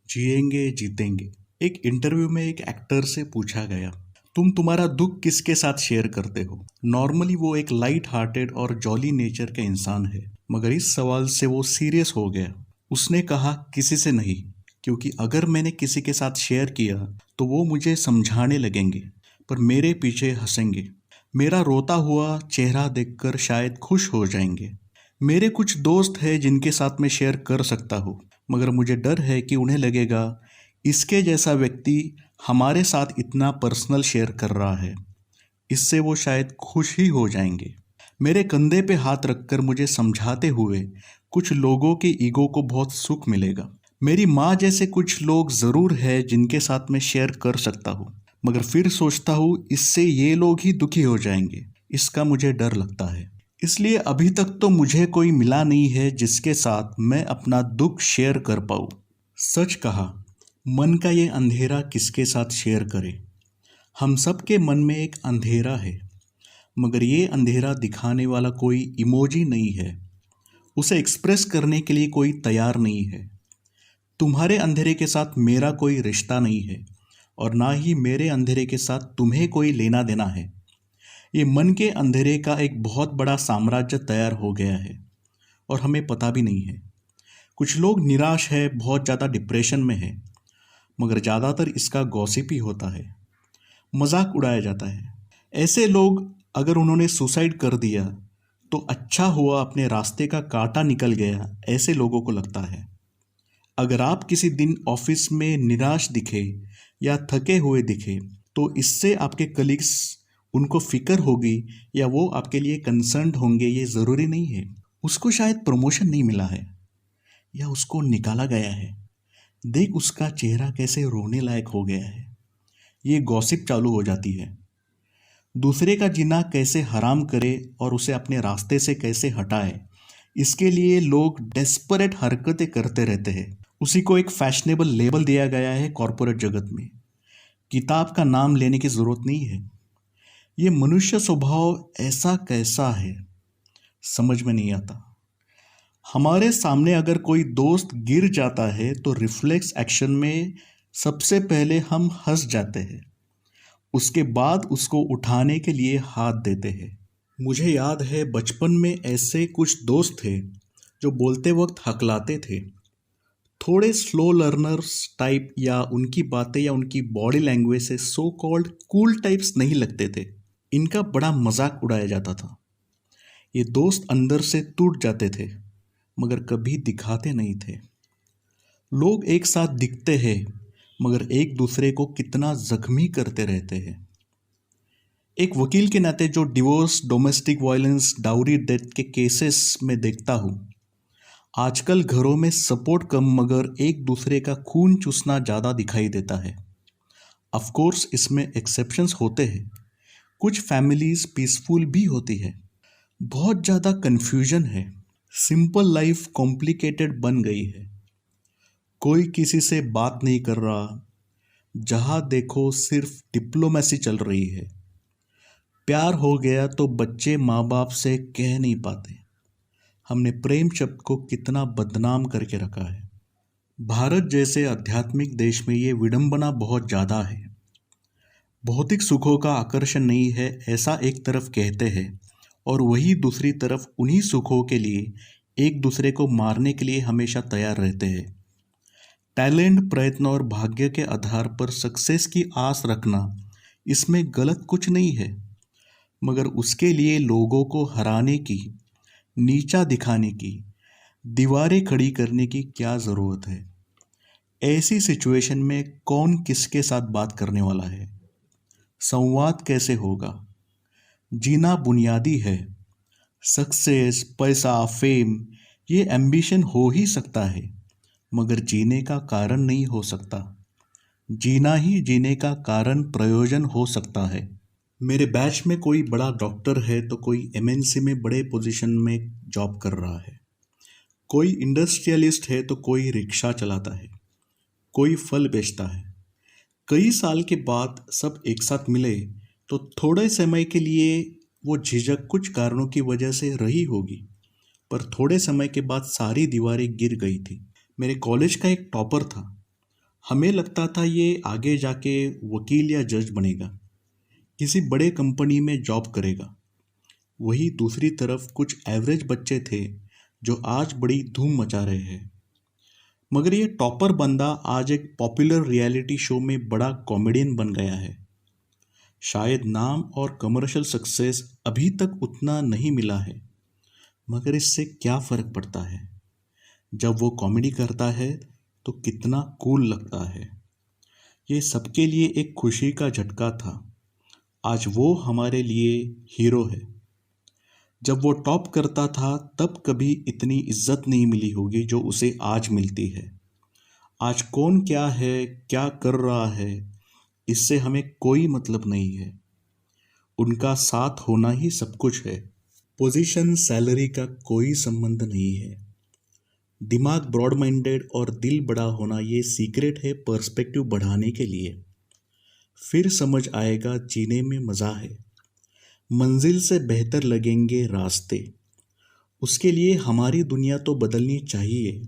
जिएंगे जीतेंगे। एक इंटरव्यू में एक एक्टर से पूछा गया, तुम्हारा दुख किसके साथ शेयर करते हो। नॉर्मली वो एक लाइट हार्टेड और जॉली नेचर का इंसान है, मगर इस सवाल से वो सीरियस हो गया। उसने कहा, किसी से नहीं, क्योंकि अगर मैंने किसी के साथ शेयर किया तो वो मुझे समझाने लगेंगे, पर मेरे पीछे हंसेंगे। मेरा रोता हुआ चेहरा देखकर शायद खुश हो जाएंगे। मेरे कुछ दोस्त हैं जिनके साथ मैं शेयर कर सकता हूँ, मगर मुझे डर है कि उन्हें लगेगा इसके जैसा व्यक्ति हमारे साथ इतना पर्सनल शेयर कर रहा है, इससे वो शायद खुश ही हो जाएंगे। मेरे कंधे पे हाथ रखकर मुझे समझाते हुए कुछ लोगों के ईगो को बहुत सुख मिलेगा। मेरी माँ जैसे कुछ लोग ज़रूर है जिनके साथ मैं शेयर कर सकता हूँ, मगर फिर सोचता हूँ इससे ये लोग ही दुखी हो जाएंगे, इसका मुझे डर लगता है। इसलिए अभी तक तो मुझे कोई मिला नहीं है जिसके साथ मैं अपना दुख शेयर कर पाऊँ। सच कहा, मन का ये अंधेरा किसके साथ शेयर करें। हम सब के मन में एक अंधेरा है, मगर ये अंधेरा दिखाने वाला कोई इमोजी नहीं है, उसे एक्सप्रेस करने के लिए कोई तैयार नहीं है। तुम्हारे अंधेरे के साथ मेरा कोई रिश्ता नहीं है, और ना ही मेरे अंधेरे के साथ तुम्हें कोई लेना देना है। ये मन के अंधेरे का एक बहुत बड़ा साम्राज्य तैयार हो गया है, और हमें पता भी नहीं है। कुछ लोग निराश है, बहुत ज़्यादा डिप्रेशन में है, मगर ज़्यादातर इसका गॉसिप ही होता है, मजाक उड़ाया जाता है। ऐसे लोग अगर उन्होंने सुसाइड कर दिया तो अच्छा हुआ, अपने रास्ते का कांटा निकल गया, ऐसे लोगों को लगता है। अगर आप किसी दिन ऑफिस में निराश दिखे या थके हुए दिखे तो इससे आपके कलीग्स उनको फिक्र होगी या वो आपके लिए कंसर्न्ड होंगे, ये ज़रूरी नहीं है। उसको शायद प्रमोशन नहीं मिला है या उसको निकाला गया है, देख उसका चेहरा कैसे रोने लायक हो गया है। ये गॉसिप चालू हो जाती है। दूसरे का जीना कैसे हराम करे और उसे अपने रास्ते से कैसे हटाए, इसके लिए लोग डेस्परेट हरकतें करते रहते हैं। उसी को एक फैशनेबल लेबल दिया गया है कॉरपोरेट जगत में। किताब का नाम लेने की ज़रूरत नहीं है। ये मनुष्य स्वभाव ऐसा कैसा है, समझ में नहीं आता। हमारे सामने अगर कोई दोस्त गिर जाता है तो रिफ्लेक्स एक्शन में सबसे पहले हम हंस जाते हैं, उसके बाद उसको उठाने के लिए हाथ देते हैं। मुझे याद है बचपन में ऐसे कुछ दोस्त थे जो बोलते वक्त हकलाते थे। थोड़े स्लो लर्नर्स टाइप, या उनकी बातें या उनकी बॉडी लैंग्वेज से सो कॉल्ड कूल टाइप्स नहीं लगते थे। इनका बड़ा मजाक उड़ाया जाता था। ये दोस्त अंदर से टूट जाते थे, मगर कभी दिखाते नहीं थे। लोग एक साथ दिखते हैं, मगर एक दूसरे को कितना जख्मी करते रहते हैं। एक वकील के नाते जो divorce, domestic violence, dowry death के केसेस में देखता हूँ, आजकल घरों में सपोर्ट कम मगर एक दूसरे का खून चूसना ज़्यादा दिखाई देता है। ऑफ कोर्स इसमें एक्सेप्शंस होते हैं, कुछ फैमिलीज पीसफुल भी होती है। बहुत ज़्यादा कन्फ्यूजन है, सिंपल लाइफ कॉम्प्लिकेटेड बन गई है। कोई किसी से बात नहीं कर रहा, जहाँ देखो सिर्फ डिप्लोमेसी चल रही है। प्यार हो गया तो बच्चे माँ बाप से कह नहीं पाते। हमने प्रेम शब्द को कितना बदनाम करके रखा है। भारत जैसे आध्यात्मिक देश में ये विडंबना बहुत ज़्यादा है। भौतिक सुखों का आकर्षण नहीं है ऐसा एक तरफ कहते हैं, और वही दूसरी तरफ उन्हीं सुखों के लिए एक दूसरे को मारने के लिए हमेशा तैयार रहते हैं। टैलेंट, प्रयत्न और भाग्य के आधार पर सक्सेस की आस रखना, इसमें गलत कुछ नहीं है, मगर उसके लिए लोगों को हराने की, नीचा दिखाने की, दीवारें खड़ी करने की क्या ज़रूरत है। ऐसी सिचुएशन में कौन किसके साथ बात करने वाला है, संवाद कैसे होगा। जीना बुनियादी है। सक्सेस, पैसा, फेम ये एम्बिशन हो ही सकता है, मगर जीने का कारण नहीं हो सकता। जीना ही जीने का कारण, प्रयोजन हो सकता है। मेरे बैच में कोई बड़ा डॉक्टर है तो कोई एमएनसी में बड़े पोजीशन में जॉब कर रहा है, कोई इंडस्ट्रियलिस्ट है तो कोई रिक्शा चलाता है, कोई फल बेचता है। कई साल के बाद सब एक साथ मिले तो थोड़े समय के लिए वो झिझक कुछ कारणों की वजह से रही होगी, पर थोड़े समय के बाद सारी दीवारें गिर गई थी। मेरे कॉलेज का एक टॉपर था, हमें लगता था ये आगे जाके वकील या जज बनेगा, किसी बड़े कंपनी में जॉब करेगा। वही दूसरी तरफ कुछ एवरेज बच्चे थे जो आज बड़ी धूम मचा रहे हैं। मगर ये टॉपर बंदा आज एक पॉपुलर रियलिटी शो में बड़ा कॉमेडियन बन गया है। शायद नाम और कमर्शियल सक्सेस अभी तक उतना नहीं मिला है, मगर इससे क्या फर्क पड़ता है। जब वो कॉमेडी करता है तो कितना कूल लगता है। ये सबके लिए एक खुशी का झटका था। आज वो हमारे लिए हीरो है। जब वो टॉप करता था तब कभी इतनी इज्जत नहीं मिली होगी जो उसे आज मिलती है। आज कौन क्या है, क्या कर रहा है, इससे हमें कोई मतलब नहीं है। उनका साथ होना ही सब कुछ है। पोजीशन सैलरी का कोई संबंध नहीं है। दिमाग ब्रॉड माइंडेड और दिल बड़ा होना ये सीक्रेट है पर्सपेक्टिव बढ़ाने के लिए। फिर समझ आएगा जीने में मज़ा है। मंजिल से बेहतर लगेंगे रास्ते। उसके लिए हमारी दुनिया तो बदलनी चाहिए,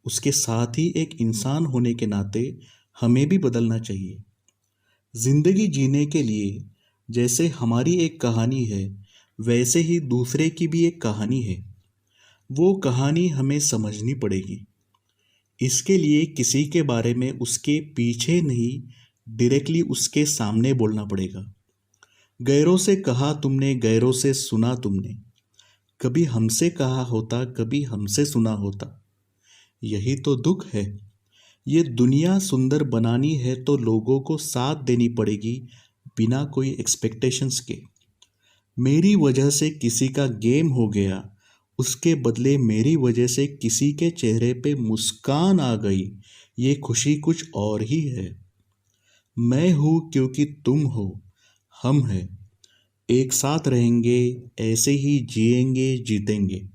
उसके साथ ही एक इंसान होने के नाते हमें भी बदलना चाहिए। जिंदगी जीने के लिए जैसे हमारी एक कहानी है, वैसे ही दूसरे की भी एक कहानी है। वो कहानी हमें समझनी पड़ेगी। इसके लिए किसी के बारे में उसके पीछे नहीं, डायरेक्टली उसके सामने बोलना पड़ेगा। गैरों से कहा तुमने, गैरों से सुना तुमने। कभी हमसे कहा होता, कभी हमसे सुना होता। यही तो दुख है। ये दुनिया सुंदर बनानी है तो लोगों को साथ देनी पड़ेगी, बिना कोई एक्सपेक्टेशंस के। मेरी वजह से किसी का गेम हो गया, उसके बदले मेरी वजह से किसी के चेहरे पे मुस्कान आ गई, ये खुशी कुछ और ही है। मैं हूँ क्योंकि तुम हो, हम हैं, एक साथ रहेंगे, ऐसे ही जिएंगे जीतेंगे।